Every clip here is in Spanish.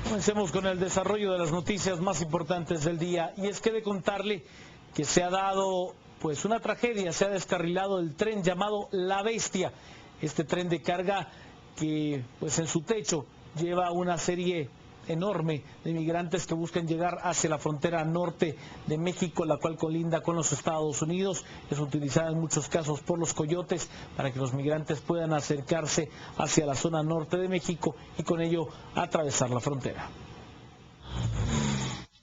Comencemos con el desarrollo de las noticias más importantes del día, y es que de contarle que se ha dado pues una tragedia, se ha descarrilado el tren llamado La Bestia, este tren de carga que pues en su techo lleva una serie enorme de migrantes que buscan llegar hacia la frontera norte de México, la cual colinda con los Estados Unidos. Es utilizada en muchos casos por los coyotes para que los migrantes puedan acercarse hacia la zona norte de México y con ello atravesar la frontera.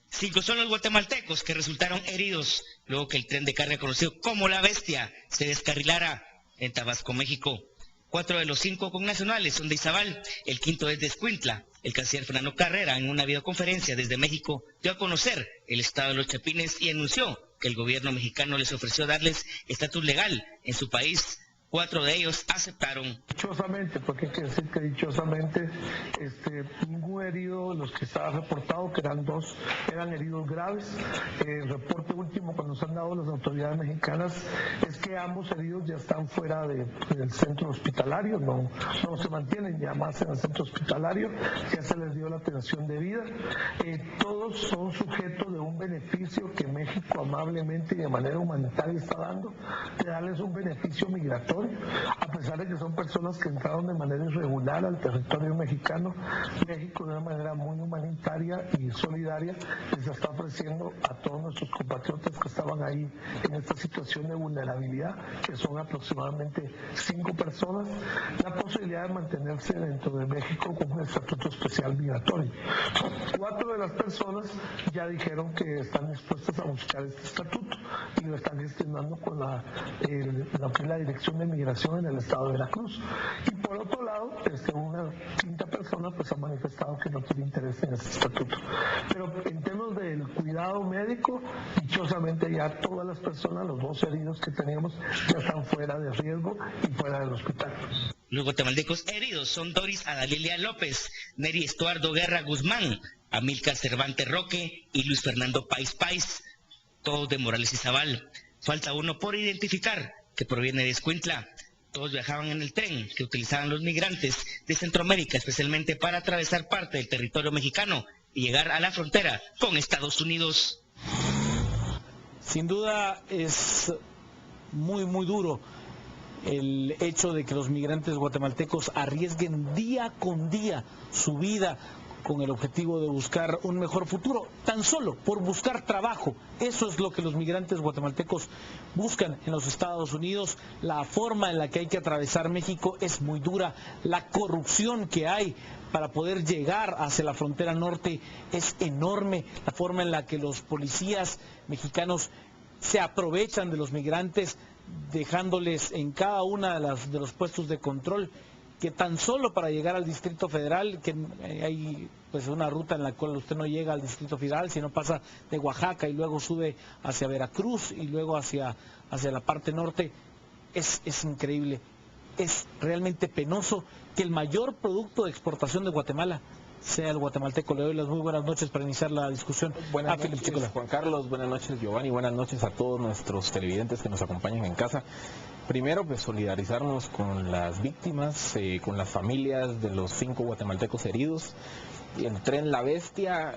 5 son los guatemaltecos que resultaron heridos luego que el tren de carga conocido como La Bestia se descarrilara en Tabasco, México. 4 de los 5 connacionales son de Izabal, el quinto es de Escuintla. El canciller Fernando Carrera, en una videoconferencia desde México, dio a conocer el estado de los chapines y anunció que el gobierno mexicano les ofreció darles estatus legal en su país. 4 de ellos aceptaron. Dichosamente, porque hay que decir que dichosamente ningún herido de los que estaba reportado, que eran 2, eran heridos graves. El reporte último que nos han dado las autoridades mexicanas es que ambos heridos ya están fuera del centro hospitalario, no se mantienen ya más en el centro hospitalario, ya se les dio la atención debida. Todos son sujetos de un beneficio que México amablemente y de manera humanitaria está dando, de darles un beneficio migratorio. A pesar de que son personas que entraron de manera irregular al territorio mexicano, México de una manera muy humanitaria y solidaria les está ofreciendo a todos nuestros compatriotas que estaban ahí en esta situación de vulnerabilidad, que son aproximadamente 5 personas, la posibilidad de mantenerse dentro de México con un estatuto especial migratorio. 4 de las personas ya dijeron que están dispuestas a buscar este estatuto y lo están gestionando con la Dirección de Migración en el estado de Veracruz. Y por otro lado, una quinta persona pues ha manifestado que no tiene interés en ese estatuto. Pero en términos del cuidado médico, dichosamente ya todas las personas, los 2 heridos que teníamos, ya están fuera de riesgo y fuera del hospital. Los guatemaltecos heridos son Doris Adalilia López, Neri Estuardo Guerra Guzmán, Amílcar Cervantes Roque y Luis Fernando Pais, todos de Morales Izabal. Falta uno por identificar, que proviene de Escuintla. Todos viajaban en el tren que utilizaban los migrantes de Centroamérica, especialmente para atravesar parte del territorio mexicano y llegar a la frontera con Estados Unidos. Sin duda es muy duro el hecho de que los migrantes guatemaltecos arriesguen día con día su vida con el objetivo de buscar un mejor futuro, tan solo por buscar trabajo. Eso es lo que los migrantes guatemaltecos buscan en los Estados Unidos. La forma en la que hay que atravesar México es muy dura. La corrupción que hay para poder llegar hacia la frontera norte es enorme. La forma en la que los policías mexicanos se aprovechan de los migrantes, dejándoles en cada una de los puestos de control, que tan solo para llegar al Distrito Federal, que hay pues una ruta en la cual usted no llega al Distrito Federal, sino pasa de Oaxaca y luego sube hacia Veracruz y luego hacia la parte norte, es increíble. Es realmente penoso que el mayor producto de exportación de Guatemala sea el guatemalteco. Le doy las muy buenas noches para iniciar la discusión. Buenas noches, Juan Carlos, buenas noches, Giovanni, buenas noches a todos nuestros televidentes que nos acompañan en casa. Primero, pues solidarizarnos con las víctimas, con las familias de los 5 guatemaltecos heridos. El tren La Bestia,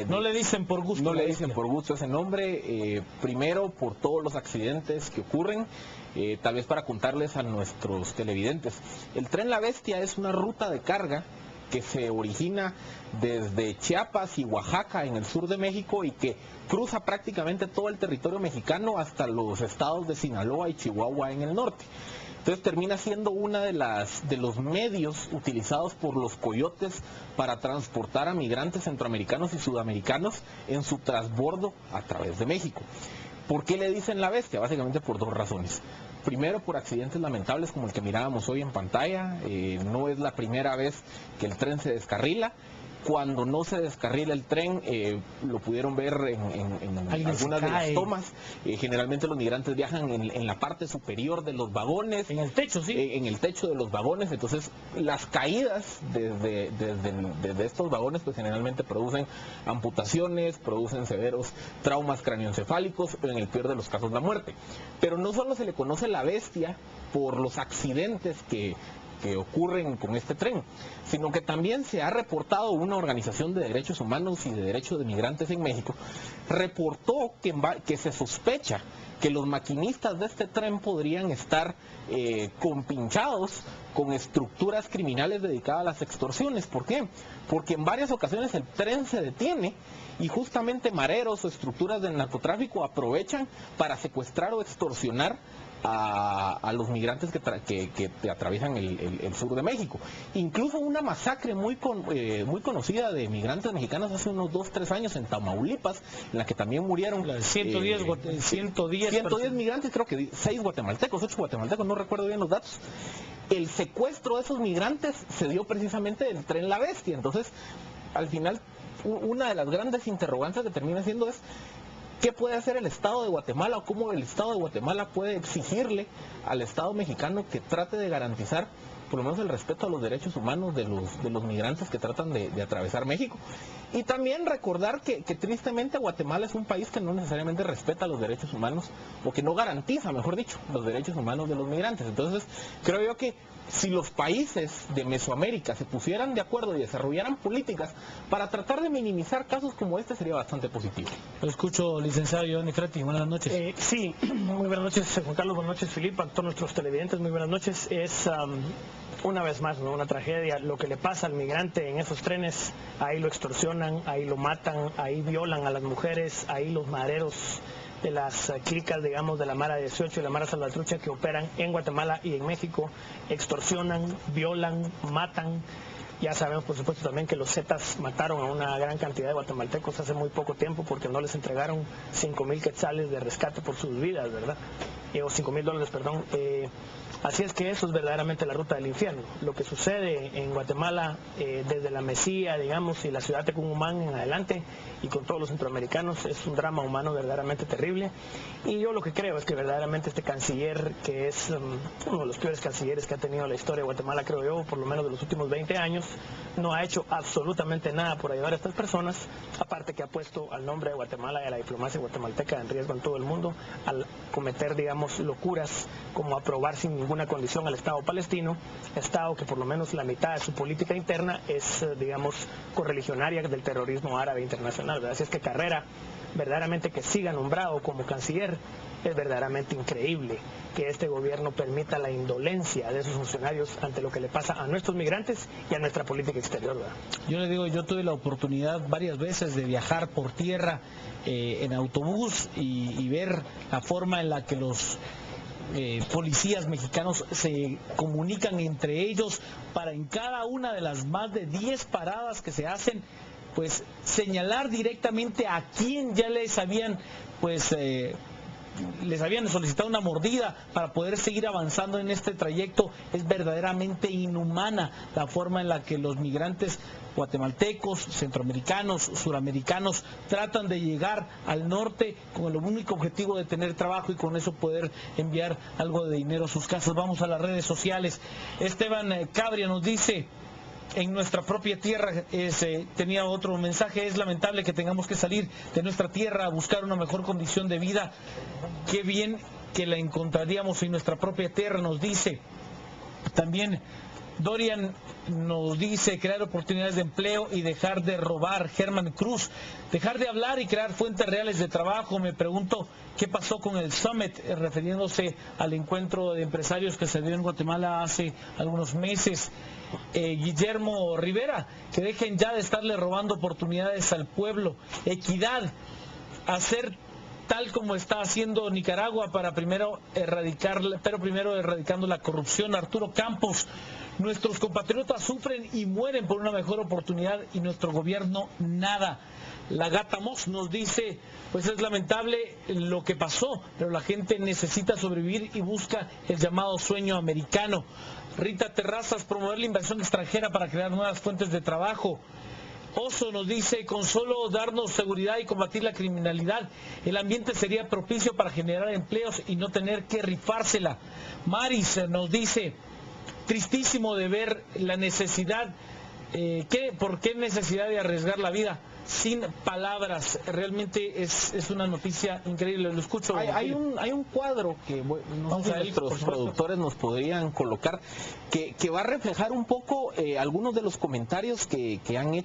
no le dicen por gusto. No le dicen por gusto ese nombre. Primero, por todos los accidentes que ocurren. Tal vez para contarles a nuestros televidentes. El tren La Bestia es una ruta de carga que se origina desde Chiapas y Oaxaca en el sur de México y que cruza prácticamente todo el territorio mexicano hasta los estados de Sinaloa y Chihuahua en el norte. Entonces termina siendo una de los medios utilizados por los coyotes para transportar a migrantes centroamericanos y sudamericanos en su transbordo a través de México. ¿Por qué le dicen La Bestia? Básicamente por 2 razones. Primero, por accidentes lamentables como el que mirábamos hoy en pantalla. No es la primera vez que el tren se descarrila. Cuando no se descarrila el tren, lo pudieron ver en algunas de las tomas. Generalmente los migrantes viajan en la parte superior de los vagones. En el techo, sí. En el techo de los vagones. Entonces, las caídas desde estos vagones, pues generalmente producen amputaciones, producen severos traumas craneoencefálicos, en el peor de los casos la muerte. Pero no solo se le conoce La Bestia por los accidentes que que ocurren con este tren, sino que también se ha reportado una organización de derechos humanos y de derechos de migrantes en México, reportó que se sospecha que los maquinistas de este tren podrían estar compinchados con estructuras criminales dedicadas a las extorsiones. ¿Por qué? Porque en varias ocasiones el tren se detiene y justamente mareros o estructuras del narcotráfico aprovechan para secuestrar o extorsionar a los migrantes que atraviesan el sur de México. Incluso una masacre muy conocida de migrantes mexicanos hace unos 2-3 años en Tamaulipas, en la que también murieron 110 migrantes, creo que 6 guatemaltecos, 8 guatemaltecos, no recuerdo bien los datos. El secuestro de esos migrantes se dio precisamente del tren La Bestia. Entonces, al final, una de las grandes interrogantes que termina siendo es: ¿qué puede hacer el Estado de Guatemala o cómo el Estado de Guatemala puede exigirle al Estado mexicano que trate de garantizar por lo menos el respeto a los derechos humanos de los migrantes que tratan de atravesar México? Y también recordar que tristemente Guatemala es un país que no necesariamente respeta los derechos humanos, o que no garantiza, mejor dicho, los derechos humanos de los migrantes. Entonces, creo yo que si los países de Mesoamérica se pusieran de acuerdo y desarrollaran políticas para tratar de minimizar casos como este, sería bastante positivo. Lo escucho, licenciado Giovanni Fretti. Buenas noches. Sí, muy buenas noches, Juan Carlos, buenas noches, Filipe, a todos nuestros televidentes, muy buenas noches. Es una vez más, ¿no?, una tragedia lo que le pasa al migrante en esos trenes. Ahí lo extorsionan, ahí lo matan, ahí violan a las mujeres, ahí los maderos de las clicas, digamos, de la Mara 18 y la Mara Salvatrucha, que operan en Guatemala y en México, extorsionan, violan, matan. Ya sabemos, por supuesto, también que los Zetas mataron a una gran cantidad de guatemaltecos hace muy poco tiempo porque no les entregaron 5,000 quetzales de rescate por sus vidas, ¿verdad? O $5,000, perdón. Así es que eso es verdaderamente la ruta del infierno. Lo que sucede en Guatemala, desde la Mesía, digamos, y la ciudad de Tecumumán en adelante, y con todos los centroamericanos, es un drama humano verdaderamente terrible. Y yo lo que creo es que verdaderamente este canciller, que es uno de los peores cancilleres que ha tenido la historia de Guatemala, creo yo, por lo menos de los últimos 20 años, no ha hecho absolutamente nada por ayudar a estas personas, aparte que ha puesto al nombre de Guatemala y a la diplomacia guatemalteca en riesgo en todo el mundo, al cometer, digamos, locuras como aprobar sin ninguna condición al Estado palestino, Estado que por lo menos la mitad de su política interna es, digamos, correligionaria del terrorismo árabe internacional, ¿verdad? Así es que Carrera, verdaderamente que siga nombrado como canciller, es verdaderamente increíble que este gobierno permita la indolencia de esos funcionarios ante lo que le pasa a nuestros migrantes y a nuestra política exterior, ¿verdad? Yo le digo, yo tuve la oportunidad varias veces de viajar por tierra en autobús y ver la forma en la que los policías mexicanos se comunican entre ellos para en cada una de las más de 10 paradas que se hacen, pues señalar directamente a quién ya les habían solicitado una mordida para poder seguir avanzando en este trayecto. Es verdaderamente inhumana la forma en la que los migrantes guatemaltecos, centroamericanos, suramericanos tratan de llegar al norte con el único objetivo de tener trabajo y con eso poder enviar algo de dinero a sus casas. Vamos a las redes sociales. Esteban Cabria nos dice: en nuestra propia tierra, tenía otro mensaje: es lamentable que tengamos que salir de nuestra tierra a buscar una mejor condición de vida. Qué bien que la encontraríamos en nuestra propia tierra, nos dice. También Dorian nos dice: crear oportunidades de empleo y dejar de robar. Germán Cruz: dejar de hablar y crear fuentes reales de trabajo. Me pregunto qué pasó con el Summit, refiriéndose al encuentro de empresarios que se dio en Guatemala hace algunos meses. Guillermo Rivera: que dejen ya de estarle robando oportunidades al pueblo. Equidad: hacer tal como está haciendo Nicaragua para primero erradicando la corrupción. Arturo Campos: nuestros compatriotas sufren y mueren por una mejor oportunidad y nuestro gobierno nada. La Gata Moss nos dice: pues es lamentable lo que pasó, pero la gente necesita sobrevivir y busca el llamado sueño americano. Rita Terrazas: promover la inversión extranjera para crear nuevas fuentes de trabajo. Oso nos dice: con solo darnos seguridad y combatir la criminalidad, el ambiente sería propicio para generar empleos y no tener que rifársela. Maris nos dice: tristísimo de ver la necesidad, ¿por qué necesidad de arriesgar la vida sin palabras. Realmente es una noticia increíble. Lo escucho. Hay un cuadro que no sé si nuestros productores nos podrían colocar, que va a reflejar un poco algunos de los comentarios que han hecho